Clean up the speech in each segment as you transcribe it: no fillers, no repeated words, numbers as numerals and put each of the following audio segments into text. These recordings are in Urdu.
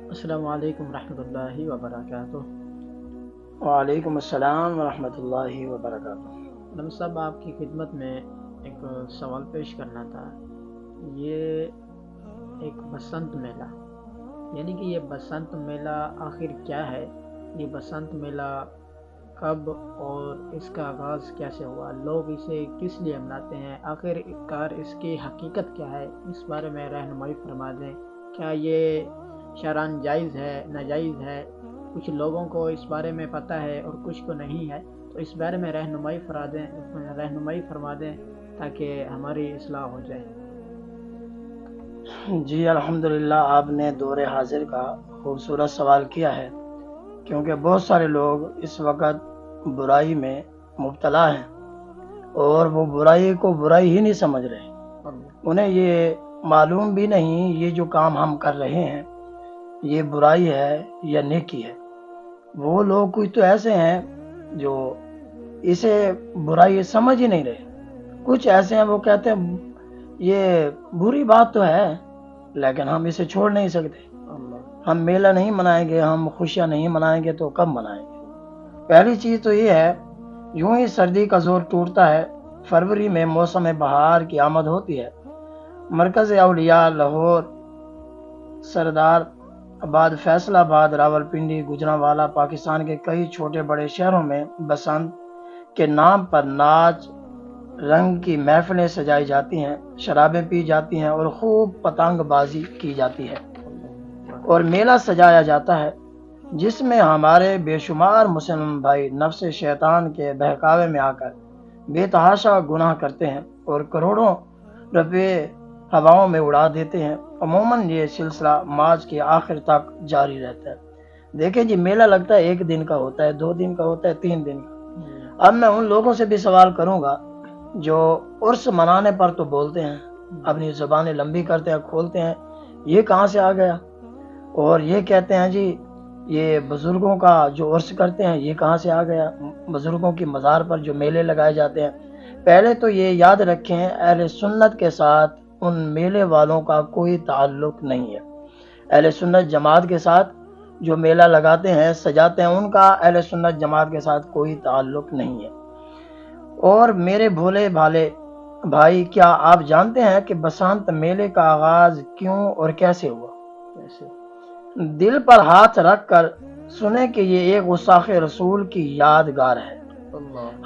السلام علیکم ورحمۃ اللہ وبرکاتہ۔ وعلیکم السلام ورحمۃ اللہ وبرکاتہ۔ علم صاحب، آپ کی خدمت میں ایک سوال پیش کرنا تھا۔ یہ ایک بسنت میلہ، یعنی کہ یہ بسنت میلہ آخر کیا ہے؟ یہ بسنت میلہ کب اور اس کا آغاز کیسے ہوا؟ لوگ اسے کس لیے مناتے ہیں؟ آخر کار اس کی حقیقت کیا ہے؟ اس بارے میں رہنمائی فرما دیں۔ کیا یہ شرعاً جائز ہے، ناجائز ہے؟ کچھ لوگوں کو اس بارے میں پتہ ہے اور کچھ کو نہیں ہے، تو اس بارے میں رہنمائی فرما دیں تاکہ ہماری اصلاح ہو جائے۔ جی الحمدللہ، آپ نے دور حاضر کا خوبصورت سوال کیا ہے، کیونکہ بہت سارے لوگ اس وقت برائی میں مبتلا ہیں اور وہ برائی کو برائی ہی نہیں سمجھ رہے۔ انہیں یہ معلوم بھی نہیں یہ جو کام ہم کر رہے ہیں یہ برائی ہے یا نیکی ہے۔ وہ لوگ کچھ تو ایسے ہیں جو اسے برائی سمجھ ہی نہیں رہے، کچھ ایسے ہیں وہ کہتے ہیں یہ بری بات تو ہے لیکن ہم اسے چھوڑ نہیں سکتے، ہم میلہ نہیں منائیں گے، ہم خوشیاں نہیں منائیں گے تو کب منائیں گے؟ پہلی چیز تو یہ ہے، یوں ہی سردی کا زور ٹوٹتا ہے، فروری میں موسم بہار کی آمد ہوتی ہے، مرکز اولیاء لاہور، سردار آباد، فیصل آباد، راولپنڈی، گجرانوالہ، پاکستان کے کئی چھوٹے بڑے شہروں میں بسنت کے نام پر ناچ رنگ کی محفلیں سجائی جاتی ہیں، شرابیں پی جاتی ہیں اور خوب پتنگ بازی کی جاتی ہے اور میلہ سجایا جاتا ہے، جس میں ہمارے بے شمار مسلم بھائی نفس شیطان کے بہکاوے میں آ کر بے تحاشا گناہ کرتے ہیں اور کروڑوں روپے ہواؤں میں اڑا دیتے ہیں۔ عموماً یہ سلسلہ مارچ کے آخر تک جاری رہتا ہے۔ دیکھیں جی، میلہ لگتا ہے 1 دن کا ہوتا ہے، 2 دن کا ہوتا ہے، 3 دن کا۔ اب میں ان لوگوں سے بھی سوال کروں گا جو عرس منانے پر تو بولتے ہیں، اپنی زبانیں لمبی کرتے ہیں، کھولتے ہیں، یہ کہاں سے آ گیا؟ اور یہ کہتے ہیں جی یہ بزرگوں کا جو عرس کرتے ہیں یہ کہاں سے آ گیا؟ بزرگوں کی مزار پر جو میلے لگائے جاتے ہیں، پہلے تو یہ یاد رکھیں اہل سنت کے ساتھ ان میلے والوں کا کوئی تعلق نہیں ہے۔ اہل سنت جماعت کے ساتھ جو میلہ لگاتے ہیں، سجاتے ہیں، ان کا اہل سنت جماعت کے ساتھ کوئی تعلق نہیں ہے۔ اور میرے بھولے بھالے بھائی، کیا آپ جانتے ہیں کہ بسنت میلے کا آغاز کیوں اور کیسے ہوا؟ دل پر ہاتھ رکھ کر سنیں کہ یہ ایک گستاخ رسول کی یادگار ہے۔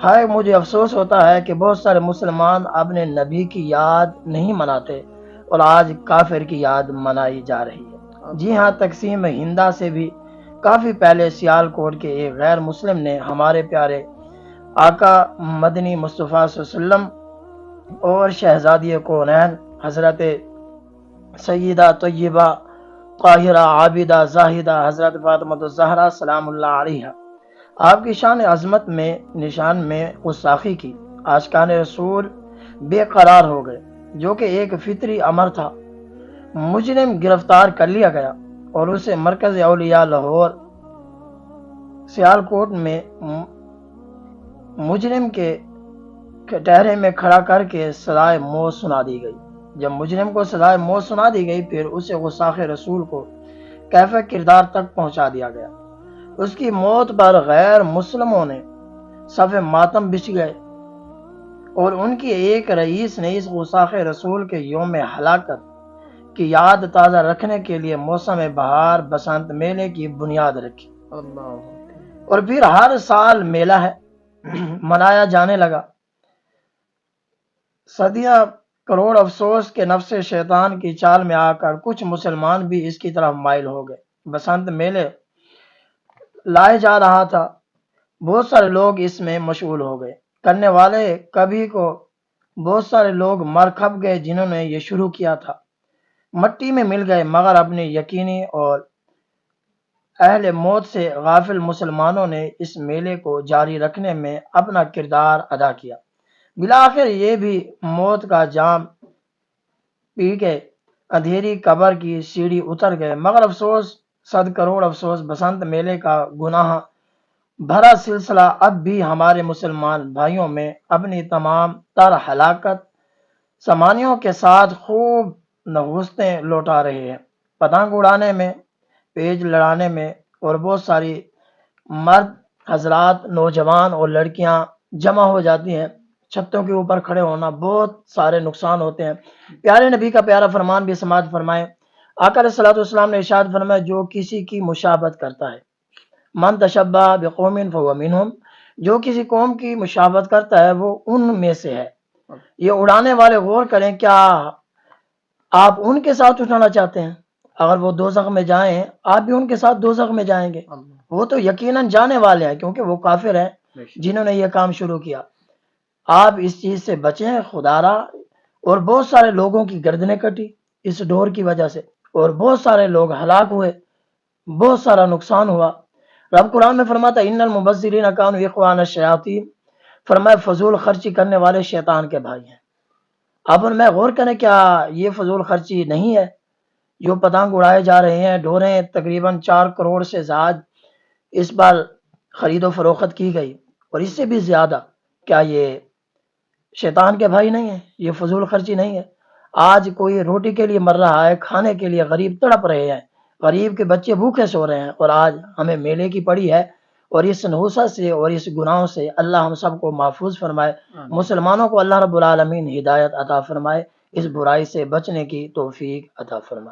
ہائے، مجھے افسوس ہوتا ہے کہ بہت سارے مسلمان اپنے نبی کی یاد نہیں مناتے اور آج کافر کی یاد منائی جا رہی ہے۔ جی ہاں، تقسیم ہندہ سے بھی کافی پہلے سیال کوٹ کے ایک غیر مسلم نے ہمارے پیارے آقا مدنی مصطفیٰ صلی اللہ علیہ وسلم اور شہزادی کونین حضرت سیدہ طیبہ طاہرہ عابدہ زاہدہ حضرت فاطمہ الزہرا سلام اللہ علیہ، آپ کی شان عظمت میں نشان میں گستاخی کی۔ عاشقان رسول بے قرار ہو گئے، جو کہ ایک فطری امر تھا۔ مجرم گرفتار کر لیا گیا اور اسے مرکز اولیاء لاہور سیالکوٹ میں مجرم کے کٹہرے میں کھڑا کر کے سزائے موت سنا دی گئی۔ جب مجرم کو سزائے موت سنا دی گئی، پھر اسے گستاخ رسول کو کیف کردار تک پہنچا دیا گیا۔ اس کی موت پر غیر مسلموں نے صف ماتم بچھ گئے اور ان کی ایک رئیس نے اس گستاخ رسول کے یوم ہلاکت کی یاد تازہ رکھنے کے لیے موسم بہار بسنت میلے کی بنیاد رکھی، اور پھر ہر سال میلہ ہے منایا جانے لگا۔ صدیاں کروڑ افسوس کے نفس شیطان کی چال میں آ کر کچھ مسلمان بھی اس کی طرف مائل ہو گئے۔ بسنت میلے لائے جا رہا تھا، بہت سارے لوگ اس میں مشغول ہو گئے، کرنے والے کبھی کو بہت سارے لوگ مر کھپ گئے جنہوں نے یہ شروع کیا تھا، مٹی میں مل گئے، مگر اپنی یقینی اور اہل موت سے غافل مسلمانوں نے اس میلے کو جاری رکھنے میں اپنا کردار ادا کیا۔ بالآخر یہ بھی موت کا جام پی کے اندھیری قبر کی سیڑھی اتر گئے، مگر افسوس، 100 کروڑ افسوس، بسنت میلے کا گناہ بھرا سلسلہ اب بھی ہمارے مسلمان بھائیوں میں اپنی تمام تر ہلاکت سامانیوں کے ساتھ خوب نغوستیں لوٹا رہے ہیں۔ پتنگ اڑانے میں، پیج لڑانے میں، اور بہت ساری مرد حضرات، نوجوان اور لڑکیاں جمع ہو جاتی ہیں، چھتوں کے اوپر کھڑے ہونا، بہت سارے نقصان ہوتے ہیں۔ پیارے نبی کا پیارا فرمان بھی سماعت فرمائیں۔ آقا علیہ الصلوۃ والسلام نے ارشاد فرمایا، جو کسی کی مشابہت کرتا ہے، من تشبہ بقوم فہو منہم، جو کسی قوم کی مشابہت کرتا ہے وہ ان میں سے ہے۔ یہ اڑانے والے غور کریں، کیا آپ ان کے ساتھ اٹھانا چاہتے ہیں؟ اگر وہ دوزخ میں جائیں، آپ بھی ان کے ساتھ دوزخ میں جائیں گے۔ وہ تو یقیناً جانے والے ہیں، کیونکہ وہ کافر ہیں جنہوں نے یہ کام شروع کیا۔ آپ اس چیز سے بچیں خدارا۔ اور بہت سارے لوگوں کی گردنیں کٹی اس ڈور کی وجہ سے، اور بہت سارے لوگ ہلاک ہوئے، بہت سارا نقصان ہوا۔ رب قرآن میں فرماتا ہے ان المبذرین کانوا اخوان الشیاطین، فرمایا فضول خرچی کرنے والے شیطان کے بھائی ہیں۔ اب ان میں غور کریں، کیا یہ فضول خرچی نہیں ہے؟ جو پتنگ اڑائے جا رہے ہیں، ڈوریں تقریباً 4 کروڑ سے زائد اس بار خرید و فروخت کی گئی، اور اس سے بھی زیادہ، کیا یہ شیطان کے بھائی نہیں ہیں؟ یہ فضول خرچی نہیں ہے؟ آج کوئی روٹی کے لیے مر رہا ہے، کھانے کے لیے غریب تڑپ رہے ہیں، غریب کے بچے بھوکے سو رہے ہیں، اور آج ہمیں میلے کی پڑی ہے۔ اور اس نحوست سے اور اس گناہوں سے اللہ ہم سب کو محفوظ فرمائے۔ مسلمانوں کو اللہ رب العالمین ہدایت عطا فرمائے، اس برائی سے بچنے کی توفیق عطا فرمائے۔